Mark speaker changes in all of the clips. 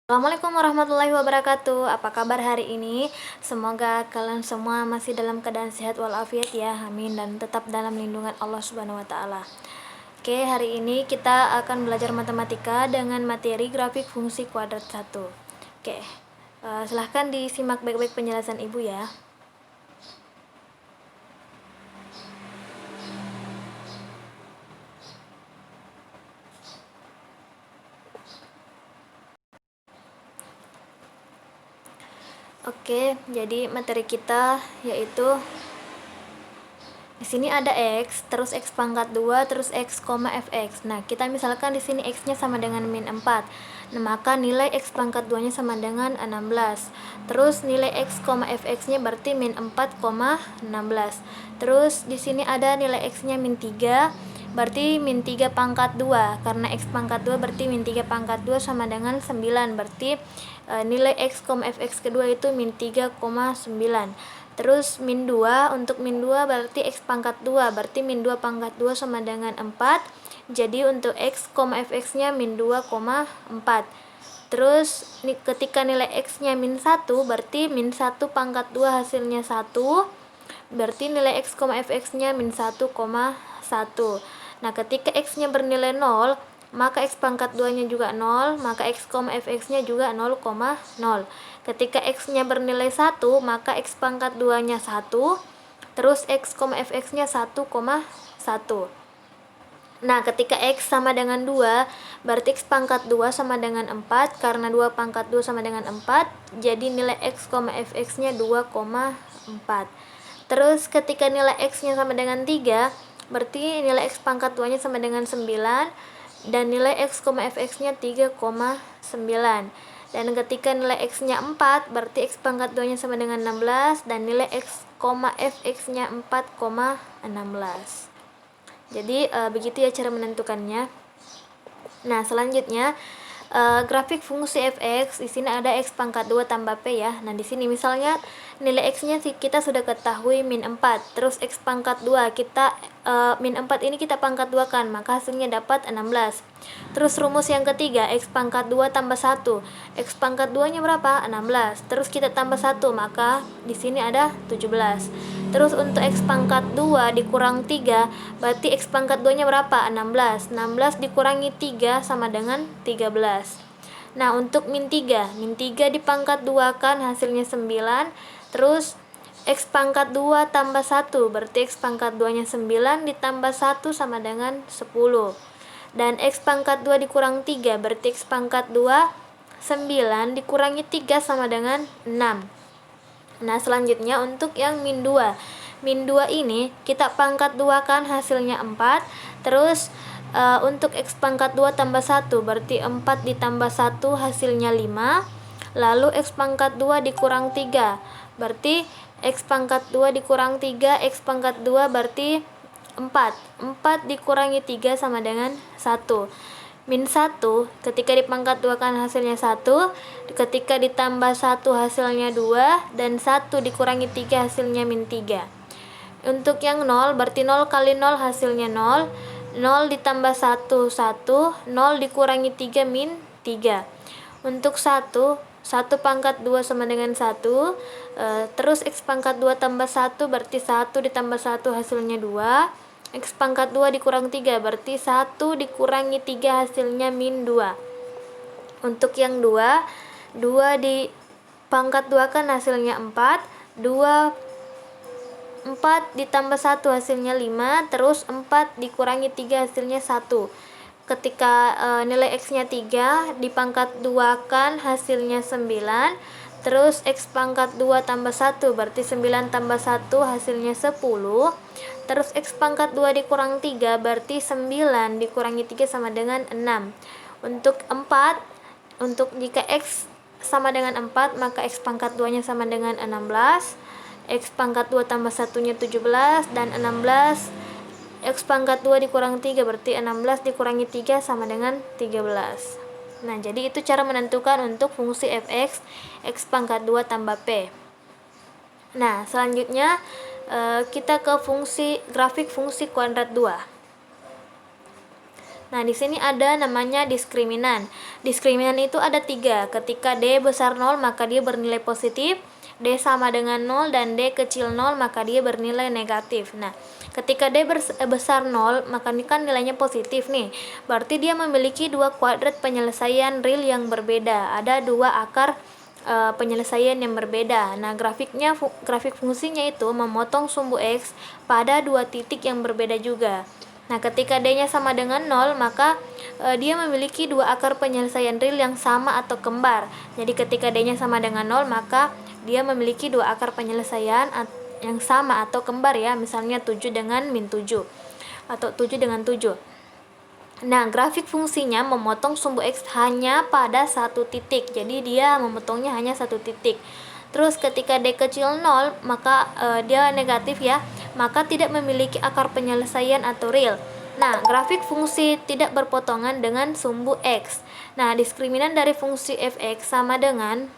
Speaker 1: Assalamualaikum warahmatullahi wabarakatuh. Apa kabar hari ini? Semoga kalian semua masih dalam keadaan sehat walafiat ya. Amin, dan tetap dalam lindungan Allah Subhanahu wa taala. Oke, hari ini kita akan belajar matematika dengan materi grafik fungsi kuadrat 1. Oke. Silahkan disimak baik-baik penjelasan Ibu ya. Oke, jadi materi kita yaitu di sini ada x, terus x pangkat 2, terus x, fx. Nah, kita misalkan di sini x-nya sama dengan min 4. Nah, maka nilai x pangkat 2-nya sama dengan 16. Terus nilai x, fx-nya berarti min 4,16. Terus di sini ada nilai x-nya min 3, berarti min 3 pangkat 2. Karena x pangkat 2 berarti min 3 pangkat 2 sama dengan 9. Berarti nilai x, fx kedua itu min 3,9. Terus min 2, untuk min 2 berarti x pangkat 2, berarti min 2 pangkat 2 sama dengan 4. Jadi untuk x, fx-nya min 2,4. Terus ketika nilai x-nya min 1, berarti min 1 pangkat 2 hasilnya 1. Berarti nilai x, fx-nya min 1,1. Nah, ketika x-nya bernilai 0, maka x pangkat 2-nya juga 0, maka x, fx-nya juga 0,0. Ketika x-nya bernilai 1, maka x pangkat 2-nya 1, terus x, fx-nya 1,1. Nah, ketika x sama dengan 2, berarti x pangkat 2 sama dengan 4, karena 2 pangkat 2 sama dengan 4, jadi nilai x, fx-nya 2,4. Terus ketika nilai x-nya sama dengan 3, berarti nilai x pangkat 2-nya sama dengan 9, dan nilai x, fx-nya 3,9. Dan ketika nilai x-nya 4, berarti x pangkat 2-nya sama dengan 16, dan nilai x, fx-nya 4,16. Jadi begitu ya cara menentukannya. Nah, selanjutnya grafik fungsi fx. Di sini ada x pangkat 2 tambah p ya. Nah, di sini misalnya nilai x-nya kita sudah ketahui min 4, terus x pangkat 2 kita min 4 ini kita pangkat 2 kan, maka hasilnya dapat 16. Terus rumus yang ketiga, x pangkat 2 tambah 1. X pangkat 2-nya berapa? 16. Terus kita tambah 1, maka di sini ada 17. Terus untuk x pangkat 2 dikurang 3, berarti x pangkat 2-nya berapa? 16. 16 dikurangi 3 sama dengan 13. Nah, untuk min 3 dipangkat 2 kan hasilnya 9. Terus x pangkat 2 tambah 1, berarti x pangkat 2-nya 9 ditambah 1 sama dengan 10. Dan x pangkat 2 dikurang 3, berarti x pangkat 2 9 dikurangi 3 sama dengan 6. Nah, selanjutnya untuk yang min 2. Min 2 ini kita pangkat 2 kan hasilnya 4. Terus untuk x pangkat 2 tambah 1, berarti 4 ditambah 1 hasilnya 5. Lalu x pangkat 2 dikurang 3, berarti x pangkat 2 dikurang 3, x pangkat 2 berarti 4. 4 dikurangi 3 sama dengan 1. Min 1 ketika dipangkat 2 kan hasilnya 1, ketika ditambah 1 hasilnya 2, dan 1 dikurangi 3 hasilnya min 3. Untuk yang 0 berarti 0 kali 0 hasilnya 0. 0 ditambah 1 1, 0 dikurangi 3 min 3. Untuk 1 pangkat 2 sama dengan 1. Terus x pangkat 2 tambah 1 berarti 1 ditambah 1 hasilnya 2. X pangkat 2 dikurang 3 berarti 1 dikurangi 3 hasilnya min 2. Untuk yang 2 di pangkat 2 kan hasilnya 4. 4 ditambah 1 hasilnya 5. Terus 4 dikurangi 3 hasilnya 1. Ketika nilai x-nya 3 dipangkat 2 kan hasilnya 9. Terus x pangkat 2 tambah 1 berarti 9 tambah 1 hasilnya 10. Terus x pangkat 2 dikurang 3 berarti 9 dikurangi 3 sama dengan 6. Untuk 4, untuk jika x sama dengan 4, maka x pangkat 2-nya sama dengan 16. X pangkat 2 tambah 1-nya 17, dan 16. X pangkat 2 dikurang 3 berarti 16 dikurangi 3 sama dengan 13. Nah, jadi itu cara menentukan untuk fungsi fx, x pangkat 2 tambah p. Nah, selanjutnya kita ke grafik fungsi kuadrat 2. Nah, di sini ada namanya diskriminan. Diskriminan itu ada 3. Ketika D besar 0, maka dia bernilai positif. D sama dengan 0 dan D kecil 0, maka dia bernilai negatif. Nah, ketika D besar 0, maka ini kan nilainya positif nih. Berarti dia memiliki 2 kuadrat penyelesaian real yang berbeda. Ada 2 akar penyelesaian yang berbeda. Nah, grafik fungsinya itu memotong sumbu X pada 2 titik yang berbeda juga. Nah, ketika D-nya sama dengan 0, maka dia memiliki 2 akar penyelesaian real yang sama atau kembar. Jadi ketika D-nya sama dengan 0, maka dia memiliki 2 akar penyelesaian yang sama atau kembar ya. Misalnya 7 dengan min 7 atau 7 dengan 7. Nah, grafik fungsinya memotong sumbu X hanya pada 1 titik. Jadi dia memotongnya hanya 1 titik. Terus ketika D kecil 0, maka dia negatif ya. Maka tidak memiliki akar penyelesaian atau real. Nah, grafik fungsi tidak berpotongan dengan sumbu X. Nah, diskriminan dari fungsi fx sama dengan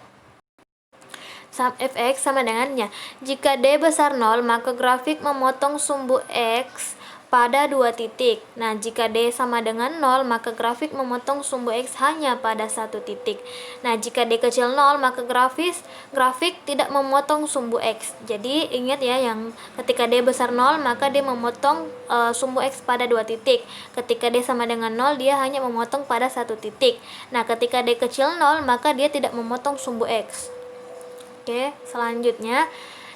Speaker 1: fx sama dengannya. Jika D besar 0, maka grafik memotong sumbu X pada 2 titik. Nah, jika D sama dengan 0, maka grafik memotong sumbu X hanya pada 1 titik. Nah, jika D kecil 0, maka grafik tidak memotong sumbu X. Jadi, ingat ya, yang ketika D besar 0, maka dia memotong sumbu X pada 2 titik. Ketika D sama dengan 0, dia hanya memotong pada 1 titik. Nah, ketika D kecil 0, maka dia tidak memotong sumbu X. Oke, selanjutnya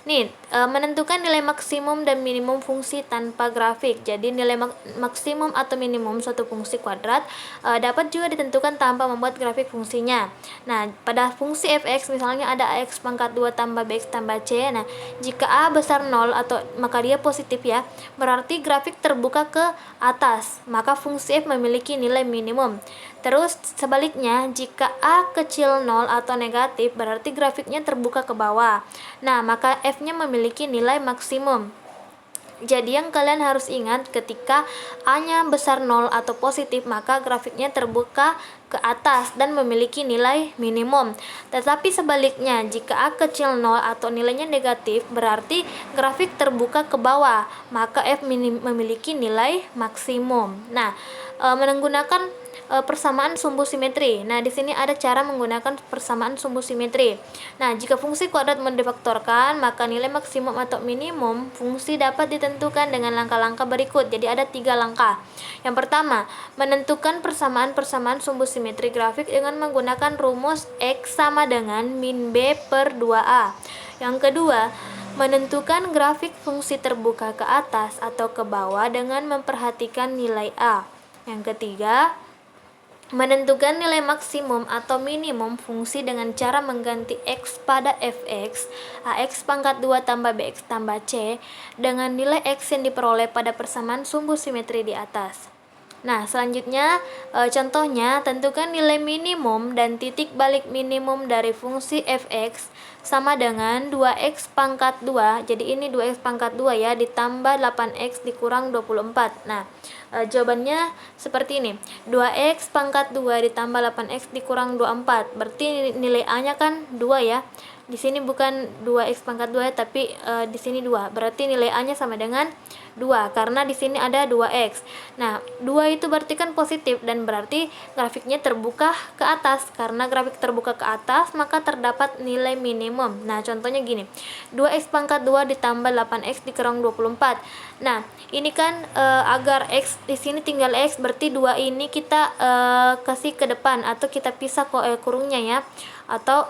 Speaker 1: nih, menentukan nilai maksimum dan minimum fungsi tanpa grafik. Jadi nilai maksimum atau minimum suatu fungsi kuadrat dapat juga ditentukan tanpa membuat grafik fungsinya. Nah, pada fungsi fx misalnya ada ax pangkat 2 tambah bx tambah c. Nah, jika a besar 0 atau maka dia positif ya, berarti grafik terbuka ke atas, maka fungsi f memiliki nilai minimum. Terus sebaliknya, jika A kecil 0 atau negatif, berarti grafiknya terbuka ke bawah. Nah, maka F-nya memiliki nilai maksimum. Jadi yang kalian harus ingat, ketika A-nya besar 0 atau positif, maka grafiknya terbuka ke atas dan memiliki nilai minimum. Tetapi sebaliknya, jika A kecil 0 atau nilainya negatif, berarti grafik terbuka ke bawah, maka F memiliki nilai maksimum. Nah, menggunakan persamaan sumbu simetri. Nah, di sini ada cara menggunakan persamaan sumbu simetri. Nah, jika fungsi kuadrat mendifaktorkan, maka nilai maksimum atau minimum fungsi dapat ditentukan dengan langkah-langkah berikut. Jadi ada 3 langkah. Yang pertama, menentukan persamaan sumbu simetri grafik dengan menggunakan rumus X sama dengan min B per 2A. Yang kedua, menentukan grafik fungsi terbuka ke atas atau ke bawah dengan memperhatikan nilai A. Yang ketiga, menentukan nilai maksimum atau minimum fungsi dengan cara mengganti X pada fx, ax pangkat 2 tambah bx tambah c, dengan nilai X yang diperoleh pada persamaan sumbu simetri di atas. Nah, selanjutnya contohnya, tentukan nilai minimum dan titik balik minimum dari fungsi fx sama dengan 2x pangkat 2. Jadi ini 2x pangkat 2 ya, ditambah 8x dikurang 24. Nah, jawabannya seperti ini. 2x pangkat 2 ditambah 8x dikurang 24. Berarti nilai A-nya kan 2 ya. Di sini bukan 2x pangkat 2 tapi di sini 2. Berarti nilai A-nya sama dengan 2 karena di sini ada 2x. Nah, 2 itu berarti kan positif dan berarti grafiknya terbuka ke atas. Karena grafik terbuka ke atas, maka terdapat nilai minimum. Nah, contohnya gini. 2x pangkat 2 ditambah 8x dikurang 24. Nah, ini kan agar x di sini tinggal x, berarti 2 ini kita kasih ke depan atau kita pisah kurungnya ya. Atau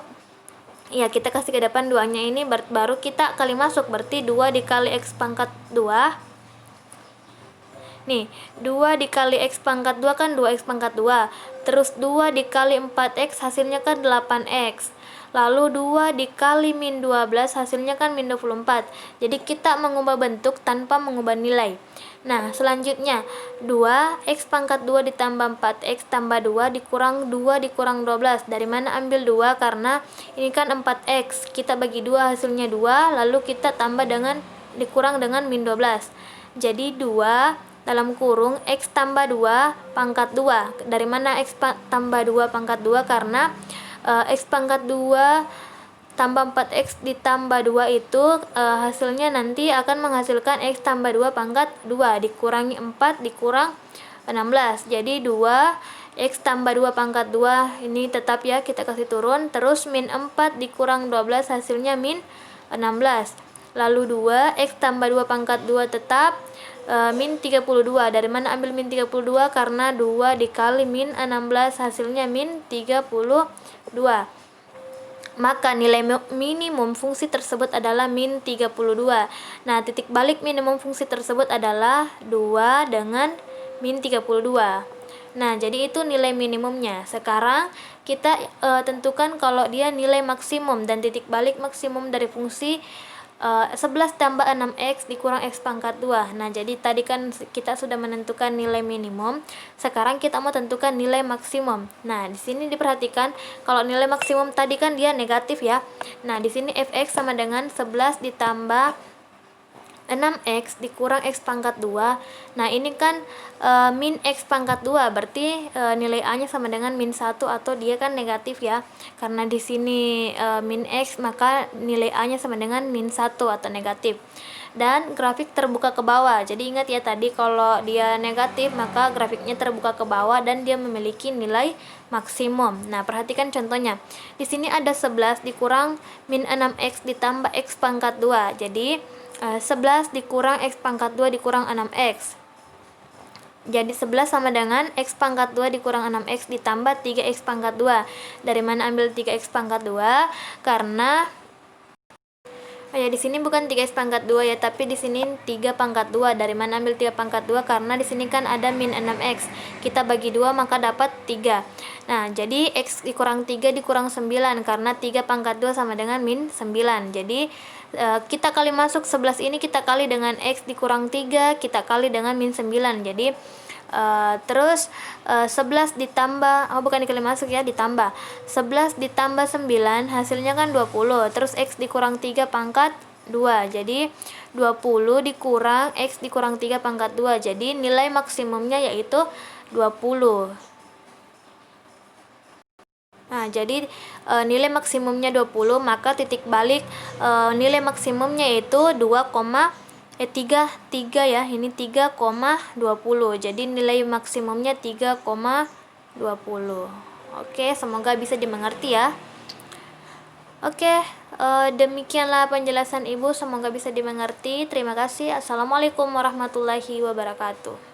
Speaker 1: ya, kita kasih ke depan 2-nya ini, baru kita kali masuk, berarti 2 dikali x pangkat 2. Nih, 2 dikali x pangkat 2 kan 2x pangkat 2. Terus 2 dikali 4x hasilnya kan 8x. Lalu 2 dikali min 12 hasilnya kan min 24. Jadi kita mengubah bentuk tanpa mengubah nilai. Nah, selanjutnya 2x pangkat 2 ditambah 4x tambah 2 dikurang 2 dikurang 12. Dari mana ambil 2? Karena ini kan 4x. Kita bagi 2 hasilnya 2, lalu kita tambah dengan dikurang dengan min 12. Jadi 2 dalam kurung x tambah 2 pangkat 2. Dari mana x tambah 2 pangkat 2? Karena x pangkat 2 tambah 4x ditambah 2 itu hasilnya nanti akan menghasilkan x tambah 2 pangkat 2 dikurangi 4 dikurang 16. Jadi 2x tambah 2 pangkat 2 ini tetap ya, kita kasih turun. Terus min 4 dikurang 12 hasilnya min 16. Lalu 2x tambah 2 pangkat 2 tetap min 32. Dari mana ambil min 32? Karena 2 dikali min 16 hasilnya min 32. Maka nilai minimum fungsi tersebut adalah min 32. Nah, titik balik minimum fungsi tersebut adalah 2 dengan min 32. Nah, jadi itu nilai minimumnya. Sekarang kita tentukan kalau dia nilai maksimum, dan titik balik maksimum dari fungsi 11 tambah 6x dikurang x pangkat 2. Nah, jadi tadi kan kita sudah menentukan nilai minimum. Sekarang kita mau tentukan nilai maksimum. Nah, di sini diperhatikan kalau nilai maksimum tadi kan dia negatif ya. Nah, di sini fx sama dengan 11 ditambah 6x dikurang x pangkat 2. Nah, ini kan min x pangkat 2, berarti nilai A-nya sama dengan min 1 atau dia kan negatif ya. Karena di sini min x, maka nilai A-nya sama dengan min 1 atau negatif. Dan grafik terbuka ke bawah. Jadi ingat ya tadi kalau dia negatif maka grafiknya terbuka ke bawah dan dia memiliki nilai maksimum. Nah, perhatikan contohnya. Di sini ada 11 dikurang min 6x ditambah x pangkat 2. Jadi 11 dikurang x pangkat 2 dikurang 6x. Jadi 11 sama dengan x pangkat 2 dikurang 6x ditambah 3x pangkat 2. Dari mana ambil 3x pangkat 2? Karena ya di sini bukan 3x pangkat 2 ya, tapi di sini 3 pangkat 2. Dari mana ambil 3 pangkat 2? Karena di sini kan ada min 6x. Kita bagi 2 maka dapat 3. Nah, jadi x dikurang 3 dikurang 9 karena 3 pangkat 2 sama dengan min 9. Jadi kita kali masuk 11 ini kita kali dengan x dikurang 3, kita kali dengan min 9. Jadi terus 11 ditambah, bukan dikali masuk ya, ditambah 11 ditambah 9 hasilnya kan 20. Terus x dikurang 3 pangkat 2. Jadi 20 dikurang x dikurang 3 pangkat 2. Jadi nilai maksimumnya yaitu 20. Nah, jadi nilai maksimumnya 20, maka titik balik nilai maksimumnya yaitu 3 ya, ini 3,20. Jadi nilai maksimumnya 3,20. Oke, semoga bisa dimengerti ya. Oke, demikianlah penjelasan Ibu, semoga bisa dimengerti. Terima kasih. Assalamualaikum warahmatullahi wabarakatuh.